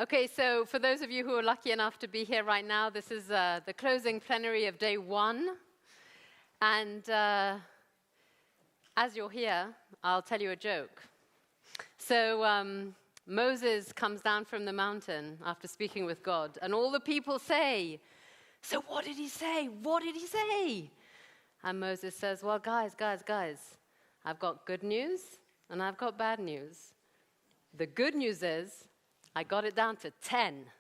Okay, so for those of you who are lucky enough to be here right now, this is the closing plenary of day 1. And as you're here, I'll tell you a joke. So Moses comes down from the mountain after speaking with God, and all the people say, "So what did he say? What did he say?" And Moses says, "Well, guys, I've got good news and I've got bad news. The good news is I got it down to 10.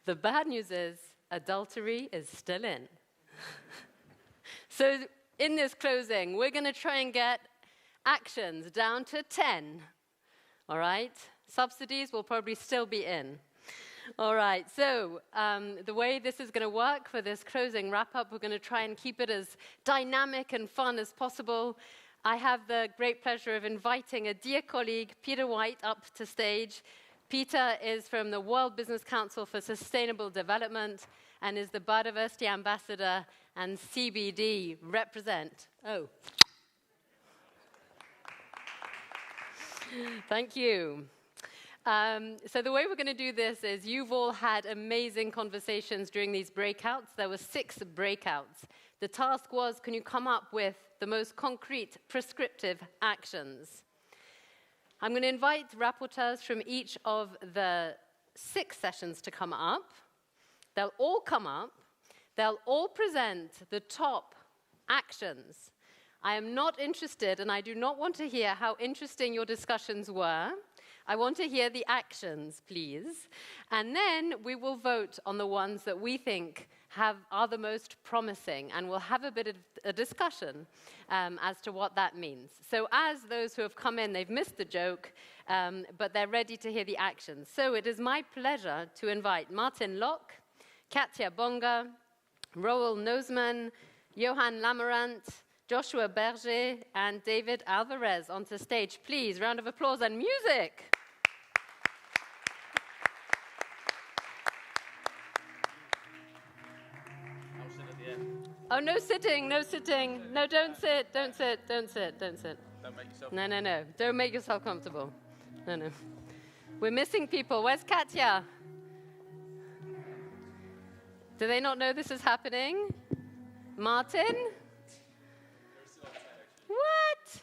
The bad news is adultery is still in." So in this closing, we're going to try and get actions down to 10. All right? Subsidies will probably still be in. All right, so the way this is going to work for this closing wrap-up, we're going to try and keep it as dynamic and fun as possible. I have the great pleasure of inviting a dear colleague, Peter White, up to stage. Peter is from the World Business Council for Sustainable Development and is the Biodiversity Ambassador and CBD represent. Oh. Thank you. So the way we're going to do this is you've all had amazing conversations during these breakouts. There were 6 breakouts. The task was, can you come up with the most concrete, prescriptive actions? I'm going to invite rapporteurs from each of the 6 sessions to come up. They'll all come up. They'll all present the top actions. I am not interested, and I do not want to hear how interesting your discussions were. I want to hear the actions, please. And then we will vote on the ones that we think are the most promising, and we'll have a bit of a discussion as to what that means. So as those who have come in, they've missed the joke, but they're ready to hear the actions. So it is my pleasure to invite Martin Locke, Katia Bonga, Roel Nozeman, Johan Lammerant, Joshue Berger, and David Álvarez onto stage. Please, round of applause and music. I'll sit at the end. Oh, no sitting, no sitting. No, don't sit, don't sit, don't sit, don't sit. Don't make yourself No. Don't make yourself comfortable. No. We're missing people. Where's Katia? Do they not know this is happening? Martin? What?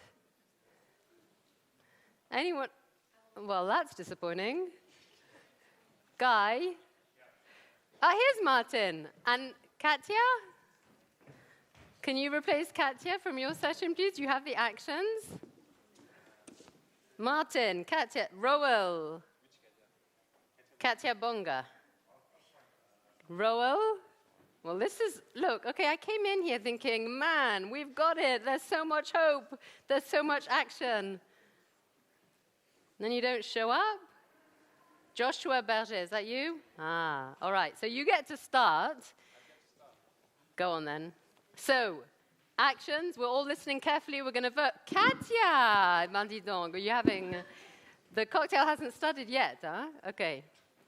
Anyone? Well, that's disappointing. Guy? Here's Martin. And Katia? Can you replace Katia from your session, please? Do you have the actions? Martin, Katia, Roel. Katia Bonga. Roel? Well, look, okay, I came in here thinking, man, we've got it. There's so much hope. There's so much action. Then you don't show up? Joshue Berger, is that you? All right, so you get to start. Go on then. So, actions, we're all listening carefully. We're going to vote. Katia! Ben dis donc, are you having... The cocktail hasn't started yet, huh? Okay.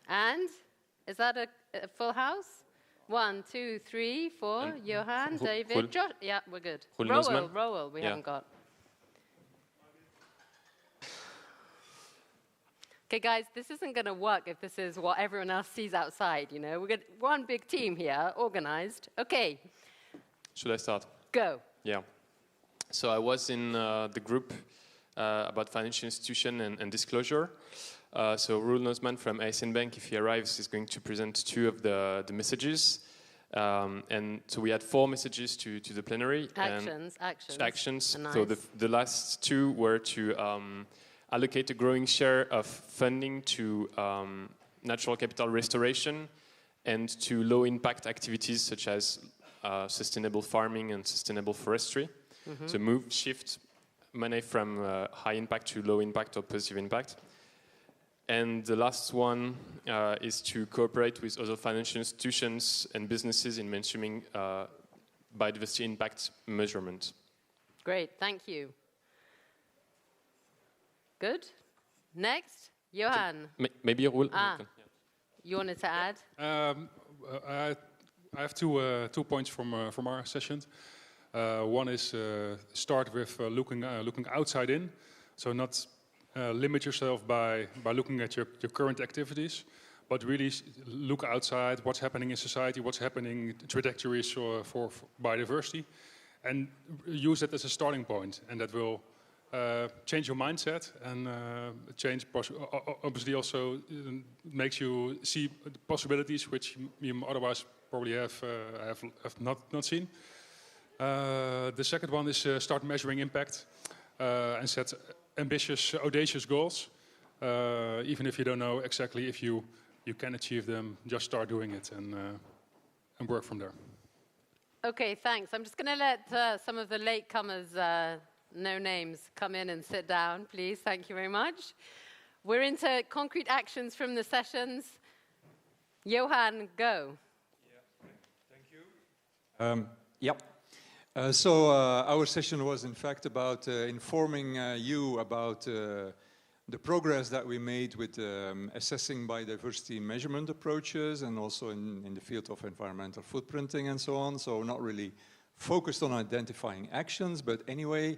And? Is that a full house? 1, 2, 3, 4. Johan, David, Josh. Yeah, we're good. Roel, we haven't got. Okay, guys, this isn't going to work if this is what everyone else sees outside, you know. We've got one big team here, organized. Okay. Should I start? Go. Yeah. So I was in the group about financial institution and disclosure. So Roel Nozeman from ASN Bank, if he arrives, is going to present 2 of the messages. And so we had 4 messages to the plenary. Actions. Nice. So the last 2 were to allocate a growing share of funding to natural capital restoration and to low-impact activities such as sustainable farming and sustainable forestry. Mm-hmm. So shift money from high impact to low impact or positive impact. And the last one is to cooperate with other financial institutions and businesses in mainstreaming biodiversity impact measurement. Great, thank you. Good. Next, Johan. Maybe Roel. You wanted to add? I have two points from our session. One is start with looking outside in, so not limit yourself by looking at your current activities, but really look outside what's happening in society, what's happening, trajectories for biodiversity, and use it as a starting point. And that will change your mindset and obviously also makes you see possibilities which you otherwise probably have not seen. The second one is start measuring impact and set ambitious, audacious goals. Even if you don't know exactly if you can achieve them, just start doing it and work from there. Okay, thanks. I'm just going to let some of the latecomers, no names, come in and sit down, please. Thank you very much. We're into concrete actions from the sessions. Johan, go. Yeah, thank you. So our session was in fact about informing you about the progress that we made with assessing biodiversity measurement approaches and also in the field of environmental footprinting and so on. So not really focused on identifying actions, but anyway,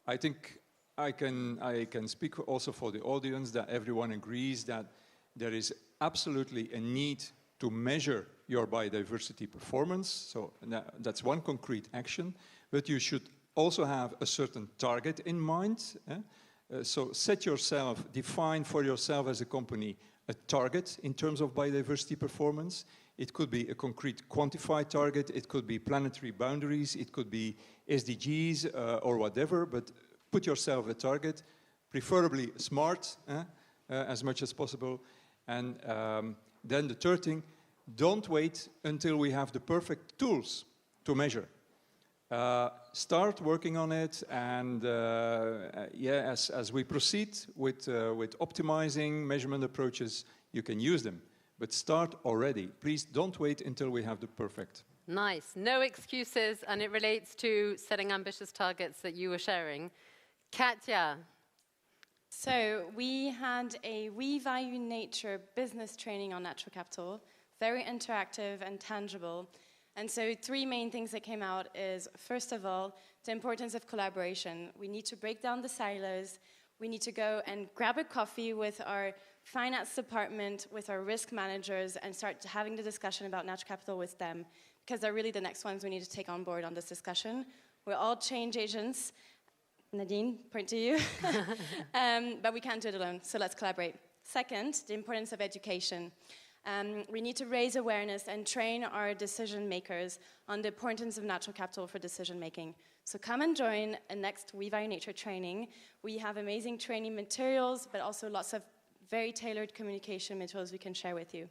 I think I can speak also for the audience that everyone agrees that there is absolutely a need to measure your biodiversity performance. So that's one concrete action, but you should also have a certain target in mind. So set yourself, define for yourself as a company a target in terms of biodiversity performance. It could be a concrete quantified target, it could be planetary boundaries, it could be SDGs or whatever, but put yourself a target, preferably smart as much as possible. And then the third thing, don't wait until we have the perfect tools to measure. Start working on it, and as we proceed with optimizing measurement approaches, you can use them. But start already. Please don't wait until we have the perfect. Nice. No excuses, and it relates to setting ambitious targets that you were sharing. Katia. So we had a We Value Nature business training on natural capital, very interactive and tangible. And so 3 main things that came out is, first of all, the importance of collaboration. We need to break down the silos. We need to go and grab a coffee with our finance department, with our risk managers, and start having the discussion about natural capital with them, because they're really the next ones we need to take on board on this discussion. We're all change agents. Nadine, point to you. But we can't do it alone, so let's collaborate. Second, the importance of education. We need to raise awareness and train our decision makers on the importance of natural capital for decision making. So come and join a next We Value Nature training. We have amazing training materials, but also lots of very tailored communication materials we can share with you.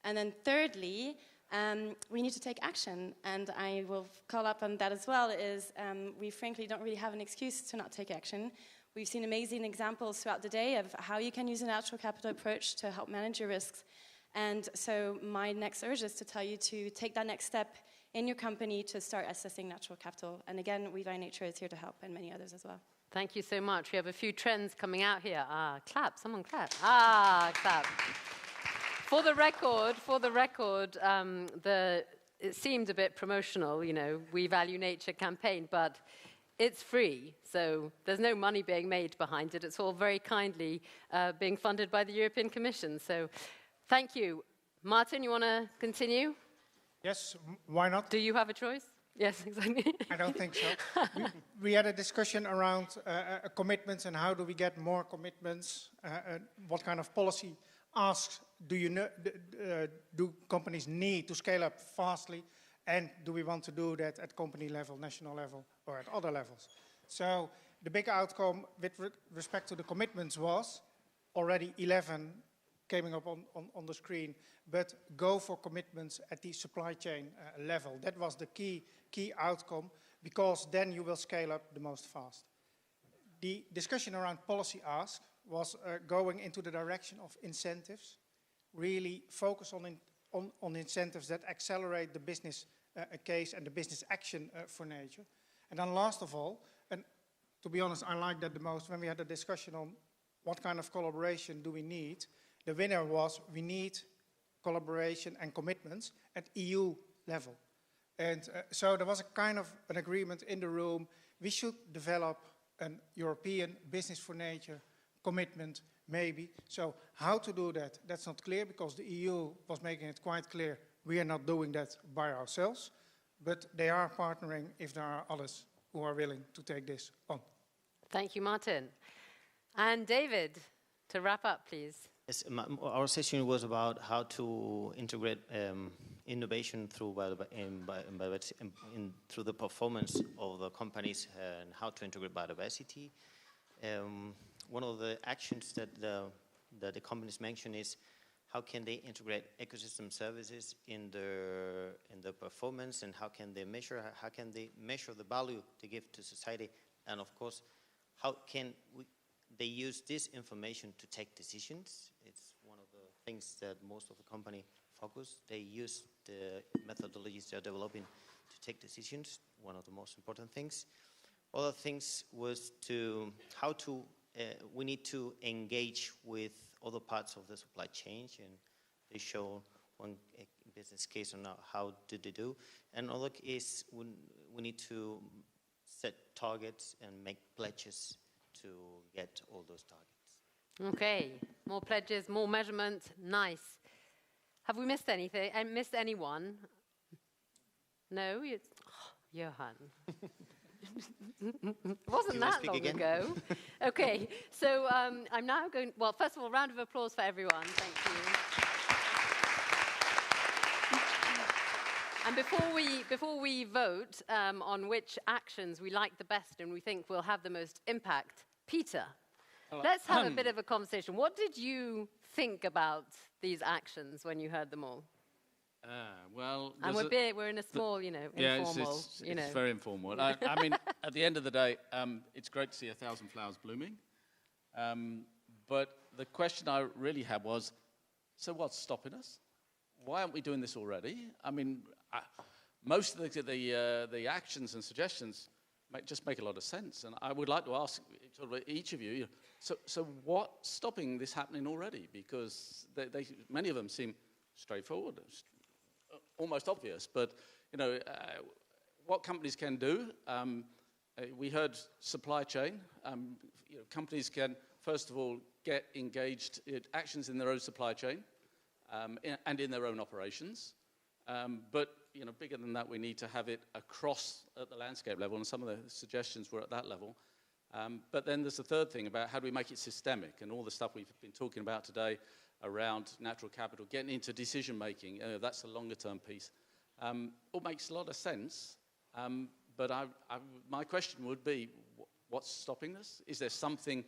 And then thirdly, we need to take action, and I will call up on that as well, is we frankly don't really have an excuse to not take action. We've seen amazing examples throughout the day of how you can use a natural capital approach to help manage your risks. And so my next urge is to tell you to take that next step in your company to start assessing natural capital. And again, We Value Nature is here to help, and many others as well. Thank you so much. We have a few trends coming out here. Clap, someone clap. Clap. For the record, it seemed a bit promotional, you know, We Value Nature campaign, but it's free, so there's no money being made behind it. It's all very kindly being funded by the European Commission. So thank you. Martin, you want to continue? Yes, why not? Do you have a choice? Yes, exactly. I don't think so. We had a discussion around commitments and how do we get more commitments, what kind of policy asks do companies need to scale up fastly, and do we want to do that at company level, national level, or at other levels? So the big outcome with respect to the commitments was already 11 coming up on the screen, but go for commitments at the supply chain level. That was the key outcome, because then you will scale up the most fast. The discussion around policy ask was going into the direction of incentives, really focus on incentives that accelerate the business case and the business action for nature. And then last of all, and to be honest, I like that the most, when we had a discussion on what kind of collaboration do we need, the winner was we need collaboration and commitments at EU level. And so there was a kind of an agreement in the room. We should develop a European Business for Nature commitment, maybe. So how to do that, that's not clear, because the EU was making it quite clear we are not doing that by ourselves, but they are partnering if there are others who are willing to take this on. Thank you, Martin. And David, to wrap up, please. Yes, our session was about how to integrate innovation through through the performance of the companies and how to integrate biodiversity. One of the actions that the companies mention is how can they integrate ecosystem services in the performance, and how can they measure the value they give to society, and of course how can they use this information to take decisions. It's one of the things that most of the company focus. They use the methodologies they're developing to take decisions, one of the most important things. Other things was we need to engage with other parts of the supply chain, and they show one business case on how did they do. And other is we need to set targets and make pledges to get all those targets. Okay, more pledges, more measurement, nice. Have we missed anything? And missed anyone? No? Johan. It wasn't that long ago. Okay, so I'm now going, well, first of all, round of applause for everyone. Thank you. And before we vote on which actions we like the best and we think will have the most impact, Peter, let's have a bit of a conversation. What did you think about these actions when you heard them all? Well, and we're in a small, informal. It's very informal. I mean, at the end of the day, it's great to see 1,000 flowers blooming. But the question I really had was, so what's stopping us? Why aren't we doing this already? I mean, most of the actions and suggestions just make a lot of sense. And I would like to ask sort of each of you, so what's stopping this happening already? Because many of them seem straightforward, almost obvious. But, what companies can do, we heard supply chain. Companies can, first of all, get engaged in actions in their own supply chain and in their own operations. But, bigger than that, we need to have it across at the landscape level, and some of the suggestions were at that level. But then there's the third thing about how do we make it systemic, and all the stuff we've been talking about today around natural capital, getting into decision making. That's a longer term piece. All makes a lot of sense. But my question would be, what's stopping us? Is there something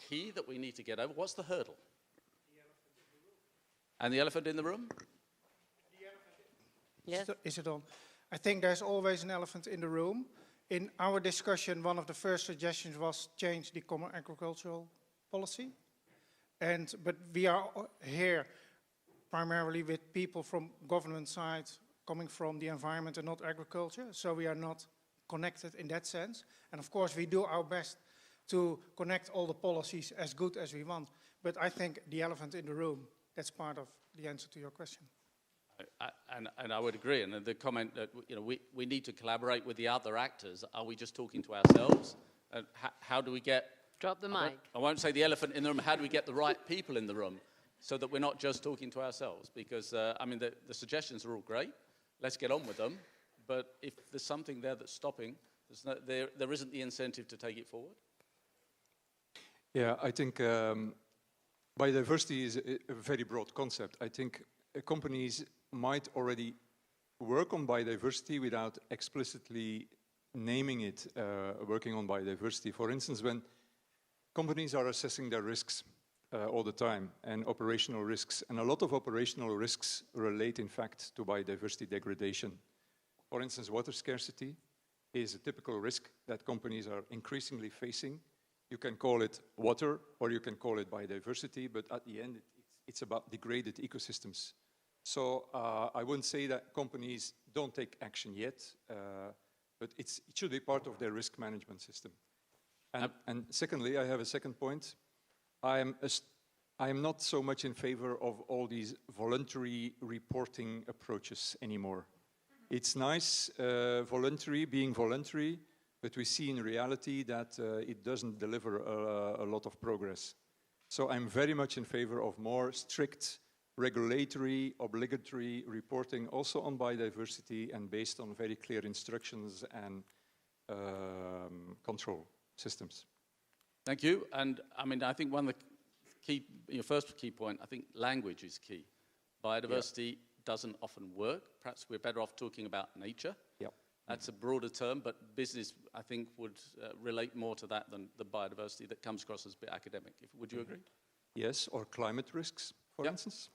key that we need to get over? What's the hurdle? The elephant in the room. Yes. Is it on? I think there's always an elephant in the room. In our discussion, one of the first suggestions was change the common agricultural policy. But we are here primarily with people from government side coming from the environment and not agriculture. So we are not connected in that sense. And of course, we do our best to connect all the policies as good as we want. But I think the elephant in the room, that's part of the answer to your question. And I would agree. And the comment that we need to collaborate with the other actors. Are we just talking to ourselves? And how do we get? Drop the mic. I won't say the elephant in the room. How do we get the right people in the room so that we're not just talking to ourselves? Because the suggestions are all great. Let's get on with them. But if there's something there that's stopping, there isn't the incentive to take it forward. Yeah, I think biodiversity is a very broad concept. I think companies might already work on biodiversity without explicitly naming it working on biodiversity. For instance, when companies are assessing their risks all the time, and operational risks, and a lot of operational risks relate in fact to biodiversity degradation. For instance, water scarcity is a typical risk that companies are increasingly facing. You can call it water or you can call it biodiversity, but at the end it's about degraded ecosystems. So I wouldn't say that companies don't take action yet, but it should be part of their risk management system. And secondly, I have a second point. I am not so much in favor of all these voluntary reporting approaches anymore. It's nice, being voluntary, but we see in reality that it doesn't deliver a lot of progress. So I'm very much in favor of more strict regulatory, obligatory reporting also on biodiversity and based on very clear instructions and control systems. Thank you. And I mean, I think one of the key, your first key point, I think language is key. Biodiversity doesn't often work. Perhaps we're better off talking about nature. Yep. That's a broader term, but business, I think, would relate more to that than the biodiversity that comes across as a bit academic. Would you agree? Yes, or climate risks, for instance.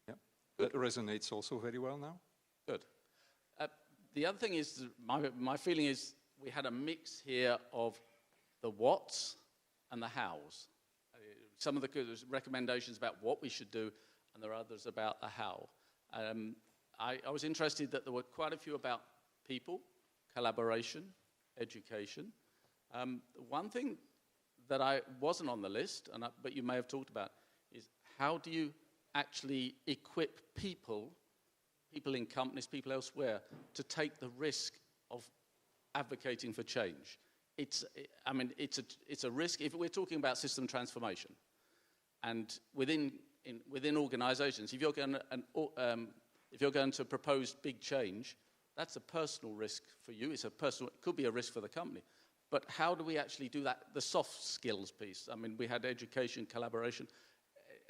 Yeah, that resonates also very well now. Good. The other thing is, my feeling is we had a mix here of the whats and the hows. Some of the recommendations about what we should do, and there are others about the how. I was interested that there were quite a few about people, collaboration, education. One thing that I wasn't on the list, but you may have talked about, is how do you actually equip people in companies, people elsewhere, to take the risk of advocating for change? It's a risk if we're talking about system transformation, and within organisations, if you're going to propose big change, that's a personal risk for you. It could be a risk for the company. But how do we actually do that? The soft skills piece. I mean, we had education, collaboration.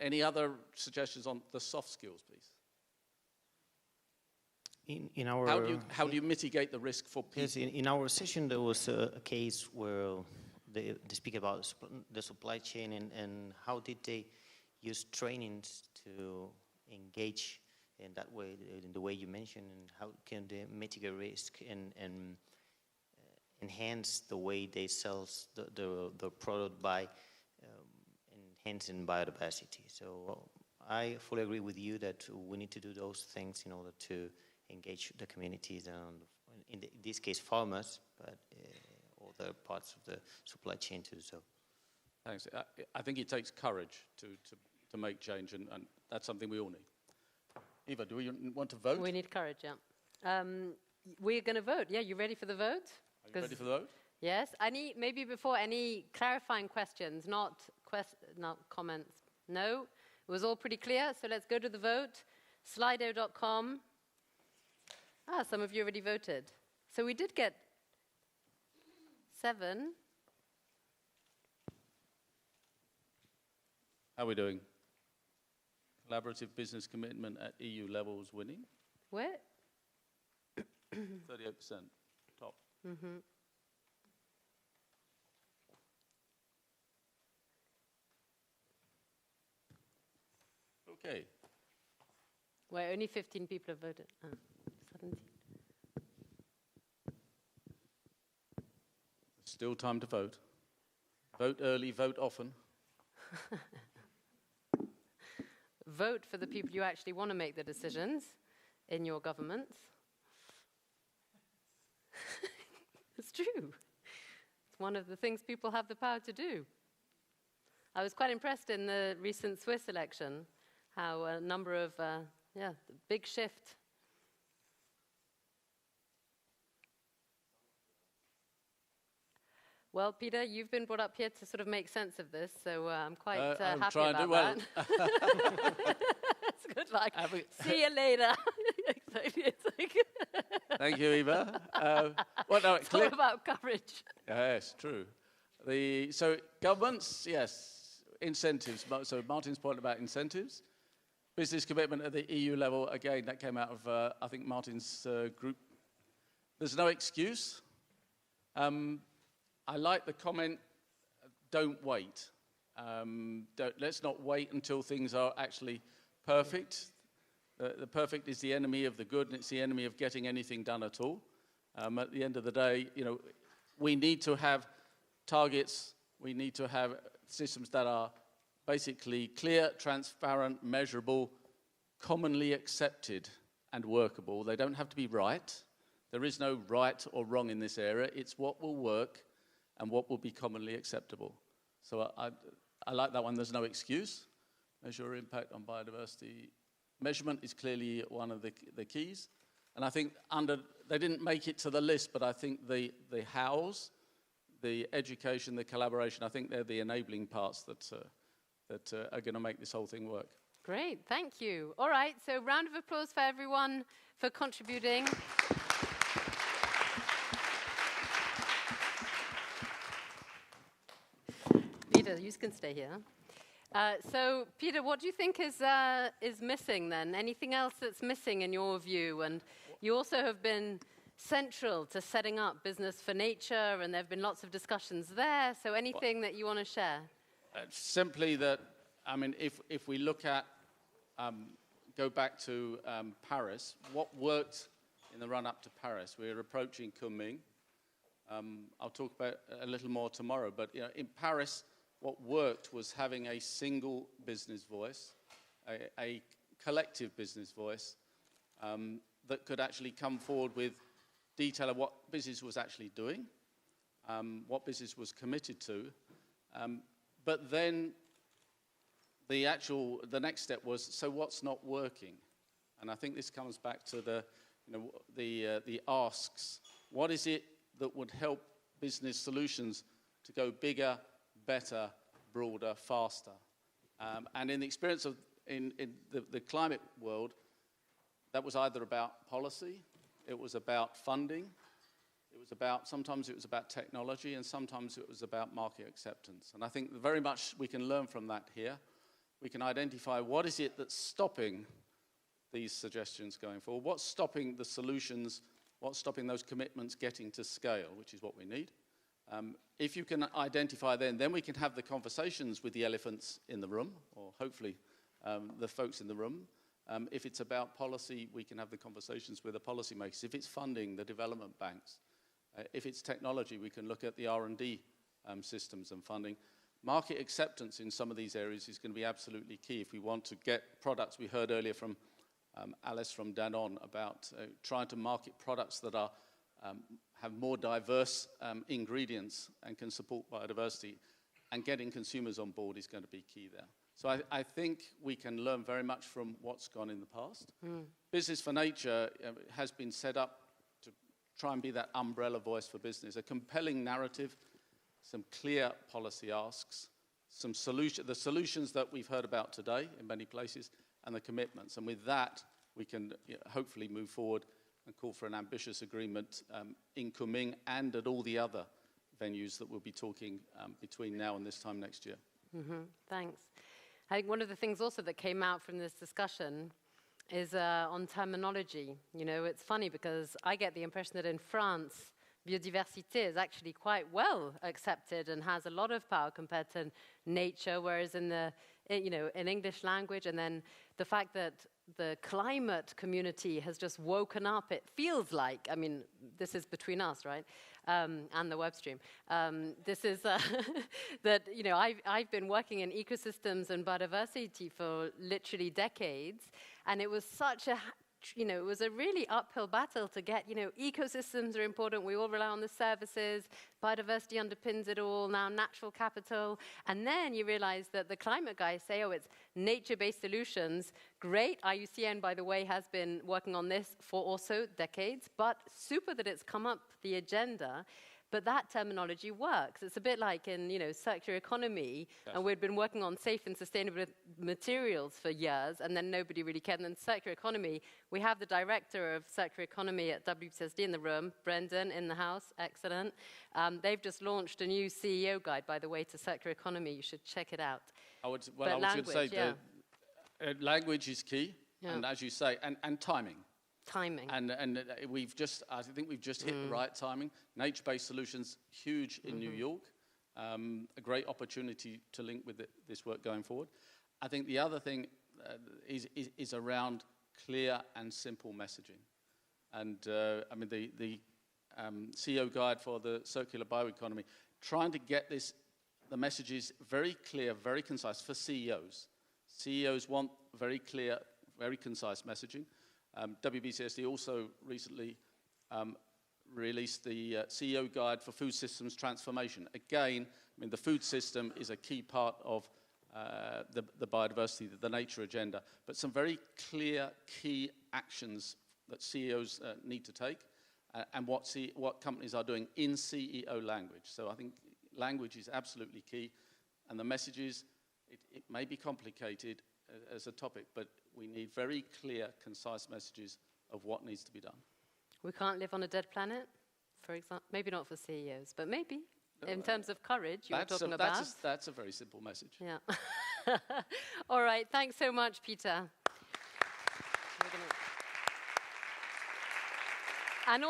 Any other suggestions on the soft skills piece? In our how do you mitigate the risk for people? Yes, in our session there was a case where they speak about the supply chain and how did they use trainings to engage in that way, in the way you mentioned, and how can they mitigate risk and enhance the way they sell the product by enhancing biodiversity. So I fully agree with you that we need to do those things in order to engage the communities and, in this case, farmers, but other parts of the supply chain to do so. Thanks. I think it takes courage to make change, and that's something we all need. Eva, do we want to vote? We need courage, yeah. We're going to vote. Yeah, you ready for the vote? Are you ready for the vote? Yes. Maybe before, any clarifying questions, not comments? No? It was all pretty clear, so let's go to the vote. Slido.com. Some of you already voted. So we did get 7. How are we doing? Collaborative business commitment at EU levels winning? Where? 38%, top. Mm-hmm. Okay. Where only 15 people have voted. 17. Still time to vote. Vote early, vote often. Vote for the people you actually want to make the decisions in your governments. It's true. It's one of the things people have the power to do. I was quite impressed in the recent Swiss election, how a number of, the big shift. Well, Peter, you've been brought up here to sort of make sense of this, so I'm quite happy about well. that. It's good luck. See you later. Thank you, Eva. It's all about courage. Yes, true. So governments, yes, incentives. So Martin's point about incentives. Business commitment at the EU level, again, that came out of, I think, Martin's group. There's no excuse. I like the comment, don't wait. Let's not wait until things are actually perfect. The perfect is the enemy of the good, and it's the enemy of getting anything done at all. At the end of the day, we need to have targets. We need to have systems that are basically clear, transparent, measurable, commonly accepted, and workable. They don't have to be right. There is no right or wrong in this area. It's what will work and what will be commonly acceptable. So I like that one. There's no excuse. Measure impact on biodiversity. Measurement is clearly one of the keys. And I think they didn't make it to the list, but I think the hows, the education, the collaboration, I think they're the enabling parts that that are going to make this whole thing work. Great, thank you. All right, so round of applause for everyone for contributing. Peter, you can stay here. So, Peter, what do you think is missing then? Anything else that's missing in your view? And you also have been central to setting up Business for Nature, and there have been lots of discussions there. So anything that you want to share? Simply that, I mean, if we look at, go back to Paris, what worked in the run-up to Paris? We're approaching Kunming. I'll talk about a little more tomorrow, but in Paris, what worked was having a single business voice, a collective business voice that could actually come forward with detail of what business was actually doing, what business was committed to, but then the next step was, so what's not working? And I think this comes back to the asks. What is it that would help business solutions to go bigger, better, broader, faster? And in the experience of in the climate world, that was either about policy, it was about funding, sometimes it was about technology, and sometimes it was about market acceptance. And I think very much we can learn from that here. We can identify what is it that's stopping these suggestions going forward, what's stopping the solutions, what's stopping those commitments getting to scale, which is what we need. If you can identify then we can have the conversations with the elephants in the room, or hopefully the folks in the room. If it's about policy, we can have the conversations with the policymakers. If it's funding, the development banks. If it's technology, we can look at the R&D systems and funding. Market acceptance in some of these areas is going to be absolutely key if we want to get products. We heard earlier from Alice from Danone about trying to market products that are have more diverse ingredients and can support biodiversity, and getting consumers on board is going to be key there. So I think we can learn very much from what's gone in the past. Business for Nature has been set up to try and be that umbrella voice for business, a compelling narrative, some clear policy asks, the solutions that we've heard about today in many places, and the commitments. And with that, we can hopefully move forward and call for an ambitious agreement in Kunming and at all the other venues that we'll be talking between now and this time next year. Thanks. I think one of the things also that came out from this discussion is on terminology. It's funny because I get the impression that in France, biodiversité is actually quite well accepted and has a lot of power compared to nature, whereas in English language, and then the fact that the climate community has just woken up, it feels like, I mean, this is between us, right, and the web stream. This is that, I've been working in ecosystems and biodiversity for literally decades, and it was such a it was a really uphill battle to get, ecosystems are important, we all rely on the services, biodiversity underpins it all, now natural capital, and then you realize that the climate guys say, it's nature-based solutions, great. IUCN, by the way, has been working on this for also decades, but super that it's come up the agenda. But that terminology works. It's a bit like in, circular economy, yes. And we'd been working on safe and sustainable materials for years, and then nobody really cared. And then circular economy, we have the director of circular economy at WBCSD in the room, Brendan in the house, excellent. They've just launched a new CEO guide, by the way, to circular economy. You should check it out. I was going to say, language is key, and as you say, and timing. Timing. And I think we've just hit the right timing. Nature-based solutions, huge in New York. A great opportunity to link with this work going forward. I think the other thing is around clear and simple messaging. And the CEO guide for the circular bioeconomy, trying to get the messages very clear, very concise for CEOs. CEOs want very clear, very concise messaging. WBCSD also recently released the CEO guide for food systems transformation. Again, the food system is a key part of the biodiversity, the nature agenda, but some very clear key actions that CEOs need to take, and what companies are doing in CEO language. So I think language is absolutely key, and the messages, it may be complicated as a topic, but we need very clear, concise messages of what needs to be done. We can't live on a dead planet, for example. Maybe not for CEOs, but maybe in terms of courage you were talking about. That's a very simple message. Yeah. All right. Thanks so much, Peter. And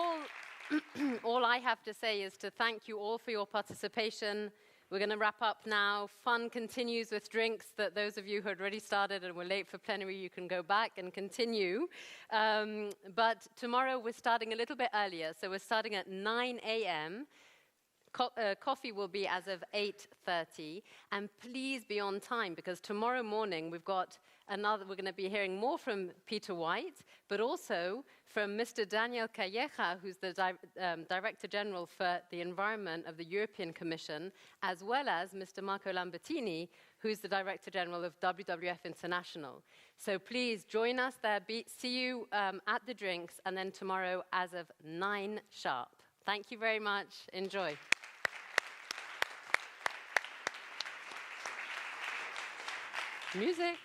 all I have to say is to thank you all for your participation. We're going to wrap up now. Fun continues with drinks that those of you who had already started and were late for plenary, you can go back and continue. But tomorrow we're starting a little bit earlier. So we're starting at 9 a.m. Coffee will be as of 8:30. And please be on time, because tomorrow morning we're going to be hearing more from Peter White, but also from Mr. Daniel Calleja, who's the Director General for the Environment of the European Commission, as well as Mr. Marco Lambertini, who's the Director General of WWF International. So please join us there. See you at the drinks, and then tomorrow as of 9 sharp. Thank you very much. Enjoy. Music.